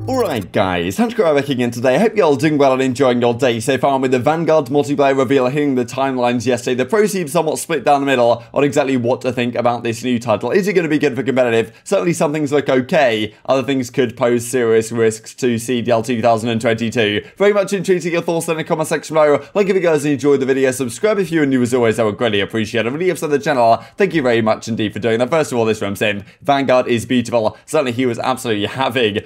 Alright guys, TacticalRab back again today. I hope you're all doing well and enjoying your day so far. With the Vanguard multiplayer reveal hitting the timelines yesterday, the pros seem somewhat split down the middle on exactly what to think about this new title. Is it going to be good for competitive? Certainly some things look okay. Other things could pose serious risks to CDL 2022. Very much intrigued to your thoughts in the comment section below. Like if you guys enjoyed the video, subscribe if you're new as always, I would greatly appreciate it. Really upset the channel. Thank you very much indeed for doing that. First of all, this from Simp. Vanguard is beautiful. Certainly he was absolutely having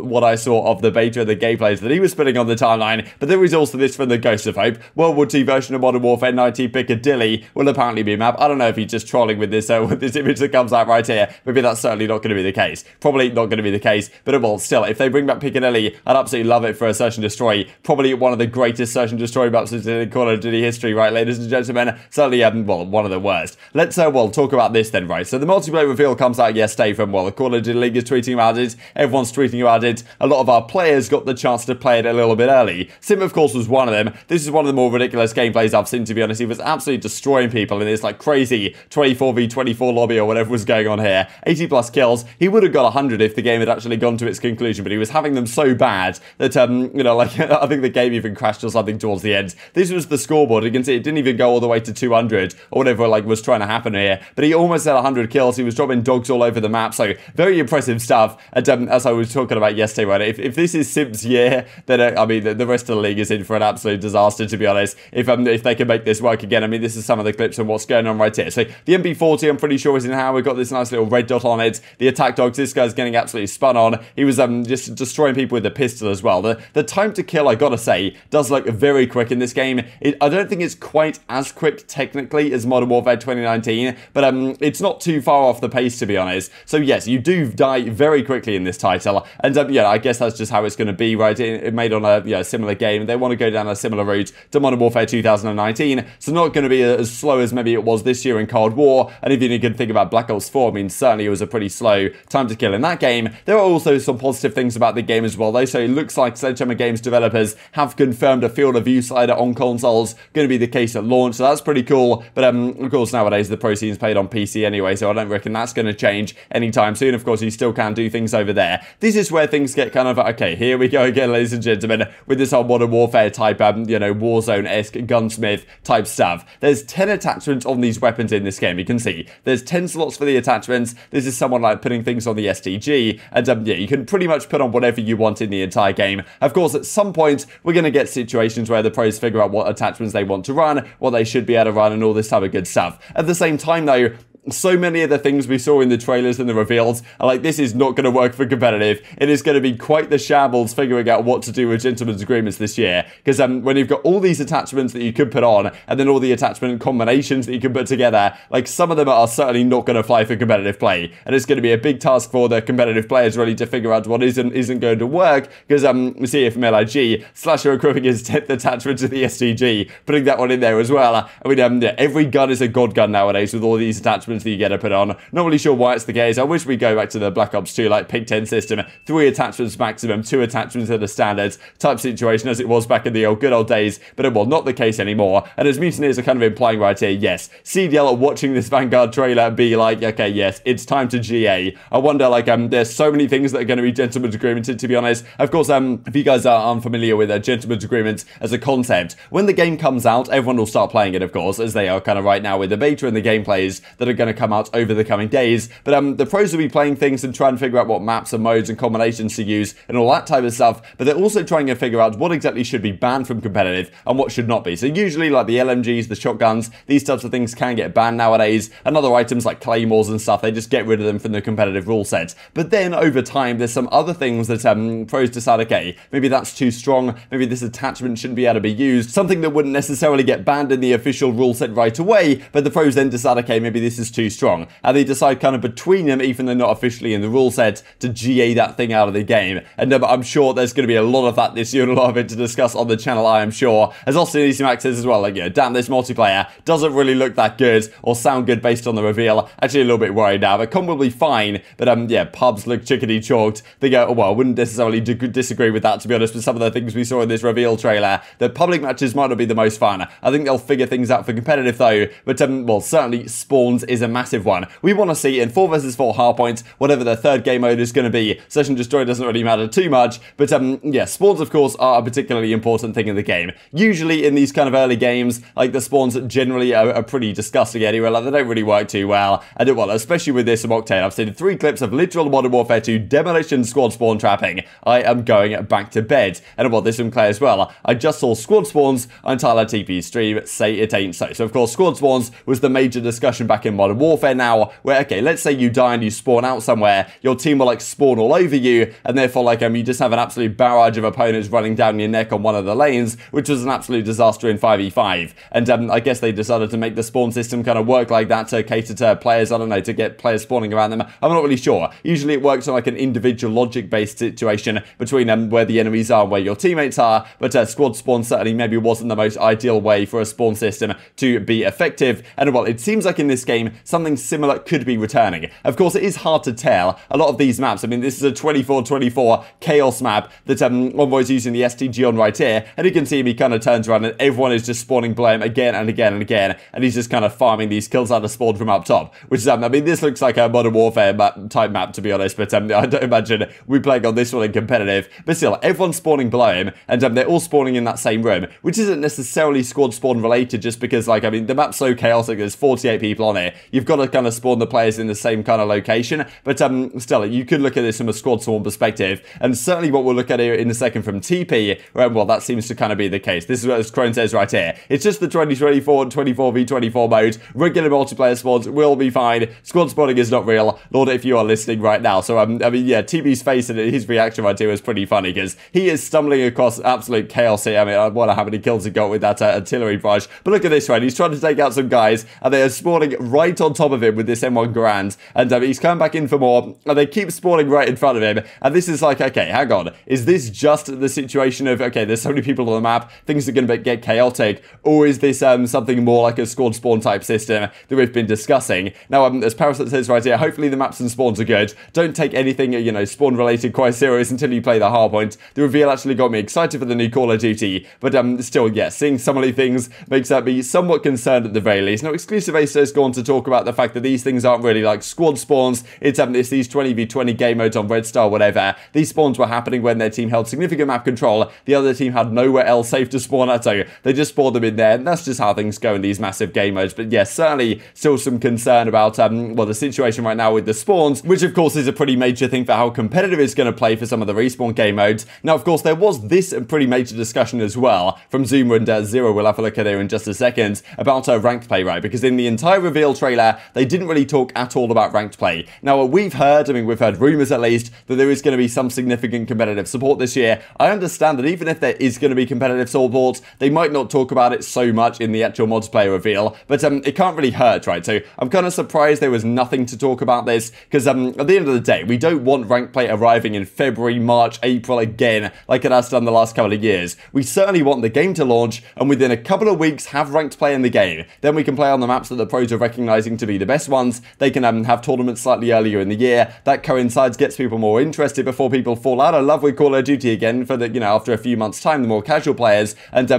what I saw of the beta and the gameplays that he was putting on the timeline, but there is also this from the Ghost of Hope. World War II version of Modern Warfare N90 Picadilly will apparently be a map. I don't know if he's just trolling with this image that comes out right here. Maybe that's certainly not going to be the case. Probably not going to be the case, but well, still, if they bring back Picadilly, I'd absolutely love it for a Search and Destroy. Probably one of the greatest Search and Destroy maps in Call of Duty history, right, ladies and gentlemen? Certainly, well, one of the worst. Let's, well, talk about this then, right? So the multiplayer reveal comes out yesterday from, well, the Call of Duty League is tweeting about it. Everyone's tweeting about it. A lot of our players got the chance to play it a little bit early. Simp, of course, was one of them. This is one of the more ridiculous gameplays I've seen, to be honest. He was absolutely destroying people in this, like, crazy 24v24 lobby or whatever was going on here. 80 plus kills. He would have got 100 if the game had actually gone to its conclusion, but he was having them so bad that, you know, like, I think the game even crashed or something towards the end. This was the scoreboard. You can see it didn't even go all the way to 200 or whatever, like, was trying to happen here, but he almost had 100 kills. He was dropping dogs all over the map, so very impressive stuff. And as I was talking about yesterday, right, if this is Simp's year, then I mean the rest of the league is in for an absolute disaster, to be honest. If they can make this work again, I mean this is some of the clips of what's going on right here. So the MP40, I'm pretty sure is in how we've got this nice little red dot on it. The attack dogs, this guy's getting absolutely spun on. He was just destroying people with the pistol as well. The time to kill, I gotta say, does look very quick in this game. I don't think it's quite as quick technically as Modern Warfare 2019, but it's not too far off the pace, to be honest. So yes, you do die very quickly in this title, and yeah, I guess that's just how it's going to be, right? It made on a similar game. They want to go down a similar route to Modern Warfare 2019, so not going to be as slow as maybe it was this year in Cold War. And if you can think about Black Ops 4, I mean certainly it was a pretty slow time to kill in that game. There are also some positive things about the game as well, though. So it looks like Sledgehammer Games developers have confirmed a field of view slider on consoles, going to be the case at launch, so that's pretty cool. But of course nowadays the Pro scene's played on PC anyway, so I don't reckon that's going to change anytime soon. Of course you still can do things over there. This is where things get kind of, okay, here we go again, ladies and gentlemen, with this whole Modern Warfare type, you know, Warzone-esque gunsmith type stuff. There's 10 attachments on these weapons in this game. You can see there's 10 slots for the attachments. This is someone like putting things on the STG, and yeah, you can pretty much put on whatever you want in the entire game. Of course, at some point, we're going to get situations where the pros figure out what attachments they want to run, what they should be able to run, and all this type of good stuff. At the same time, though, so many of the things we saw in the trailers and the reveals are like, this is not going to work for competitive. It is going to be quite the shambles figuring out what to do with gentlemen's agreements this year. Because when you've got all these attachments that you could put on, and then all the attachment combinations that you can put together, like some of them are certainly not going to fly for competitive play. And it's going to be a big task for the competitive players really to figure out what isn't going to work. Because we see it from LIG, Slasher equipping his 10th attachment to the STG, putting that one in there as well. I mean, yeah, every gun is a god gun nowadays with all these attachments that you get to put on. Not really sure why it's the case. I wish we go back to the Black Ops 2 like Pig 10 system, 3 attachments maximum, 2 attachments at the standard type situation as it was back in the good old days, but it will not the case anymore. And as Mutineers are kind of implying right here, yes, CDL are watching this Vanguard trailer be like, okay, yes, it's time to GA. I wonder, like, there's so many things that are going to be gentlemen's agreements, to be honest. Of course, if you guys are unfamiliar with gentlemen's agreements as a concept, when the game comes out, everyone will start playing it, of course, as they are kind of right now with the beta and the gameplays that are going to come out over the coming days. But the pros will be playing things and trying to figure out what maps and modes and combinations to use and all that type of stuff, but they're also trying to figure out what exactly should be banned from competitive and what should not be. So usually like the LMGs, the shotguns, these types of things can get banned nowadays, and other items like claymores and stuff, they just get rid of them from the competitive rule set. But then over time there's some other things that pros decide, okay, maybe that's too strong, maybe this attachment shouldn't be able to be used, something that wouldn't necessarily get banned in the official rule set right away, but the pros then decide, okay, maybe this is too strong. And they decide kind of between them, even though not officially in the rule set, to GA that thing out of the game. And I'm sure there's going to be a lot of that this year and a lot of it to discuss on the channel, I am sure. As Austin Easy Max says as well, like, you know, damn, this multiplayer doesn't really look that good or sound good based on the reveal. Actually a little bit worried now, but comp will be fine. But yeah, pubs look chickadee chalked. They go, well, I wouldn't necessarily disagree with that, to be honest, with some of the things we saw in this reveal trailer. The public matches might not be the most fun. I think they'll figure things out for competitive though. But well, certainly Spawns is a massive one. We want to see in 4 versus 4 hardpoint, whatever the third game mode is going to be, Search and Destroy doesn't really matter too much, but yeah, spawns of course are a particularly important thing in the game. Usually in these kind of early games, like the spawns generally are pretty disgusting anyway, like they don't really work too well, and well, especially with this from Octane. I've seen 3 clips of literal Modern Warfare 2 demolition squad spawn trapping. I am going back to bed. And well, this from Clay as well. I just saw squad spawns on TJHaLy TP stream, say it ain't so. So of course, squad spawns was the major discussion back in Modern Warfare now, where, okay, let's say you die and you spawn out somewhere, your team will like spawn all over you, and therefore like you just have an absolute barrage of opponents running down your neck on one of the lanes, which was an absolute disaster in 5v5. And I guess they decided to make the spawn system kind of work like that to cater to players, I don't know, to get players spawning around them. I'm not really sure. Usually it works on like an individual logic-based situation between where the enemies are and where your teammates are, but squad spawn certainly maybe wasn't the most ideal way for a spawn system to be effective. And well, it seems like in this game, something similar could be returning. Of course, it is hard to tell. A lot of these maps, I mean, this is a 24-24 chaos map that Envoy's using the STG on right here, and you can see him, he kind of turns around and everyone is just spawning below him again and again and again, and he's just kind of farming these kills out of spawn from up top, which is, I mean, this looks like a Modern Warfare type map, to be honest, but I don't imagine we playing on this one in competitive, but still, everyone's spawning below him, and they're all spawning in that same room, which isn't necessarily squad spawn related, just because, like, I mean, the map's so chaotic, there's 48 people on it, you've got to kind of spawn the players in the same kind of location, but still, you could look at this from a squad spawn perspective, and certainly what we'll look at here in a second from TP, where, well, that seems to kind of be the case. This is what Crone says right here. It's just the 2024 24v24 mode. Regular multiplayer spawns will be fine. Squad spawning is not real. Lord, if you are listening right now. So, I mean, yeah, TP's face and his reaction right here was pretty funny, because he is stumbling across absolute chaos here. I mean, I wonder how many kills he got with that artillery barrage. But look at this, right? He's trying to take out some guys, and they are spawning right on top of him with this M1 Garand, and he's coming back in for more, and they keep spawning right in front of him, and this is like, okay, hang on, is this just the situation of, okay, there's so many people on the map, things are going to get chaotic, or is this something more like a squad spawn type system that we've been discussing? Now, as Parasite says right here, hopefully the maps and spawns are good. Don't take anything, you know, spawn related quite serious until you play the hardpoint. The reveal actually got me excited for the new Call of Duty, but still, yeah, seeing some of these things makes me somewhat concerned at the very least. Now, Exclusive Ace has gone to talk about the fact that these things aren't really like squad spawns. It's these 20v20 game modes on Red Star, whatever. These spawns were happening when their team held significant map control. The other team had nowhere else safe to spawn at, so they just spawned them in there, and that's just how things go in these massive game modes. But yeah, certainly still some concern about well, the situation right now with the spawns, which of course is a pretty major thing for how competitive it's going to play for some of the respawn game modes. Now, of course, there was this pretty major discussion as well from Zoomer and Zero, we'll have a look at there in just a second, about ranked play, right? Because in the entire reveal trailer, they didn't really talk at all about ranked play. Now, we've heard, I mean, we've heard rumors at least, that there is going to be some significant competitive support this year. I understand that even if there is going to be competitive support, they might not talk about it so much in the actual multiplayer reveal, but it can't really hurt, right? So I'm kind of surprised there was nothing to talk about this, because at the end of the day, we don't want ranked play arriving in February, March, April again, like it has done the last couple of years. We certainly want the game to launch, and within a couple of weeks, have ranked play in the game. Then we can play on the maps that the pros are recognizing to be the best ones. They can have tournaments slightly earlier in the year. That coincides, gets people more interested before people fall out of love with Call of Duty again for the, you know, after a few months' time, the more casual players, and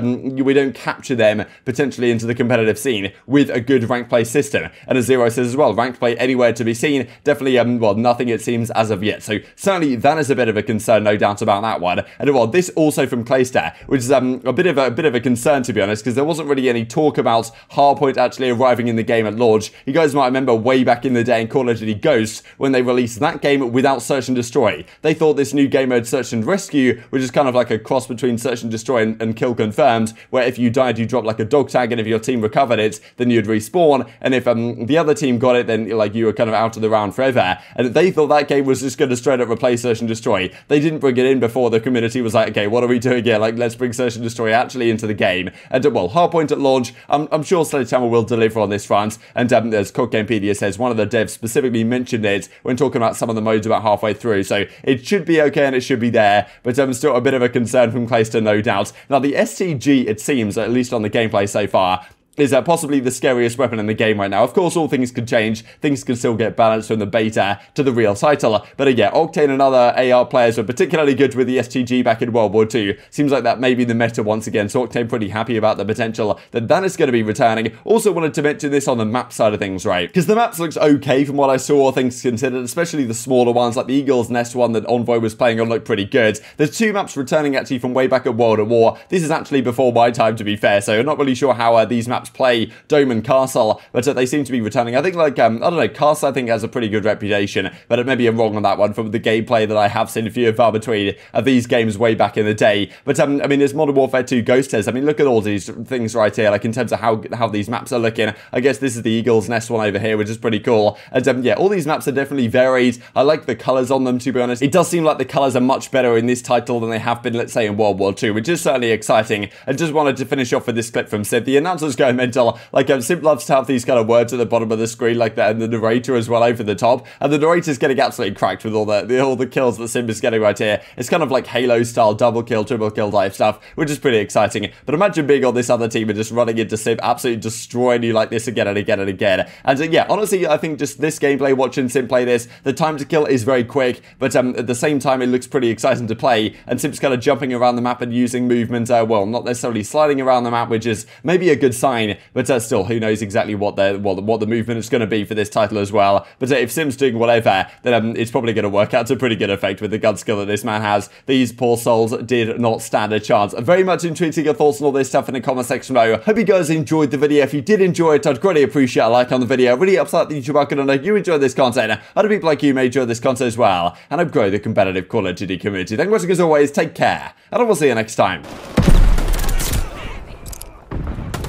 we don't capture them potentially into the competitive scene with a good ranked play system. And as Zero says as well, ranked play anywhere to be seen, definitely, well, nothing it seems as of yet. So certainly that is a bit of a concern, no doubt about that one. And well, this also from Claystar, which is a bit of a concern, to be honest, because there wasn't really any talk about hardpoint actually arriving in the game at launch. You guys might remember way back in the day in Call of Duty Ghosts when they released that game without Search and Destroy. They thought this new game mode Search and Rescue, which is kind of like a cross between Search and Destroy and Kill Confirmed, where if you died you dropped like a dog tag, and if your team recovered it then you'd respawn, and if the other team got it then like you were kind of out of the round forever. And they thought that game was just going to straight up replace Search and Destroy. They didn't bring it in before the community was like, okay, what are we doing here? Like, let's bring Search and Destroy actually into the game. And well, hardpoint at launch, I'm sure Sledgehammer will deliver on this front. And as Cook Gamepedia says, one of the devs specifically mentioned it when talking about some of the modes about halfway through. So it should be okay and it should be there, but still a bit of a concern from Clayster, no doubt. Now, the STG, it seems, at least on the gameplay so far, is possibly the scariest weapon in the game right now. Of course, all things can change. Things can still get balanced from the beta to the real title. But yeah, Octane and other AR players were particularly good with the STG back in World War II. Seems like that may be the meta once again. So Octane pretty happy about the potential that is going to be returning. Also wanted to mention this on the map side of things, right? Because the maps looks okay from what I saw, all things considered, especially the smaller ones, like the Eagle's Nest one that Envoy was playing on looked pretty good. There's 2 maps returning actually from way back at World at War. This is actually before my time, to be fair, so I'm not really sure how these maps play Dome and Castle, but they seem to be returning. I think, like, I don't know, Castle I think has a pretty good reputation, but maybe I'm wrong on that one from the gameplay that I have seen few and far between of these games way back in the day. But I mean, there's Modern Warfare 2 Ghost Test. I mean, look at all these things right here, like in terms of how these maps are looking. I guess this is the Eagle's Nest one over here, which is pretty cool. And yeah, all these maps are definitely varied. I like the colors on them, to be honest. It does seem like the colors are much better in this title than they have been, let's say, in World War II, which is certainly exciting. And just wanted to finish off with this clip from Simp. The announcer's going mental. Like, Simp loves to have these kind of words at the bottom of the screen like that, and the narrator as well over the top. And the narrator's getting absolutely cracked with all the kills that Simp is getting right here. It's kind of like Halo style double kill, triple kill type stuff, which is pretty exciting. But imagine being on this other team and just running into Simp, absolutely destroying you like this again and again and again. And yeah, honestly, I think just this gameplay, watching Simp play this, the time to kill is very quick, but at the same time, it looks pretty exciting to play. And Simp's kind of jumping around the map and using movement, well, not necessarily sliding around the map, which is maybe a good sign, but still, who knows exactly what the movement is going to be for this title as well. But if Sim's doing whatever, then it's probably going to work out to a pretty good effect with the gun skill that this man has. These poor souls did not stand a chance. I'm very much intrigued to your thoughts on all this stuff in the comment section below. Hope you guys enjoyed the video. If you did enjoy it, I'd greatly appreciate a like on the video. It really helps out the YouTube algorithm. And you enjoyed this content, other people like you may enjoy this content as well, and I've grown the competitive Call of Duty community. Thank you for watching as always. Take care, and I will see you next time.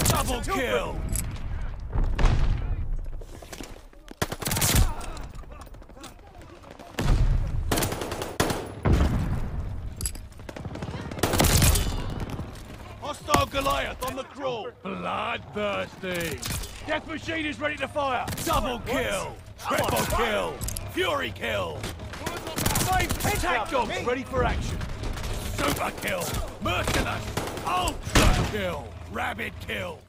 Double kill. Hostile Goliath on the crawl. Bloodthirsty. Death machine is ready to fire. Double kill. Triple kill. Fury kill. Attack dogs ready for action. Super kill. Merciless. Ultra kill. Rabid kill.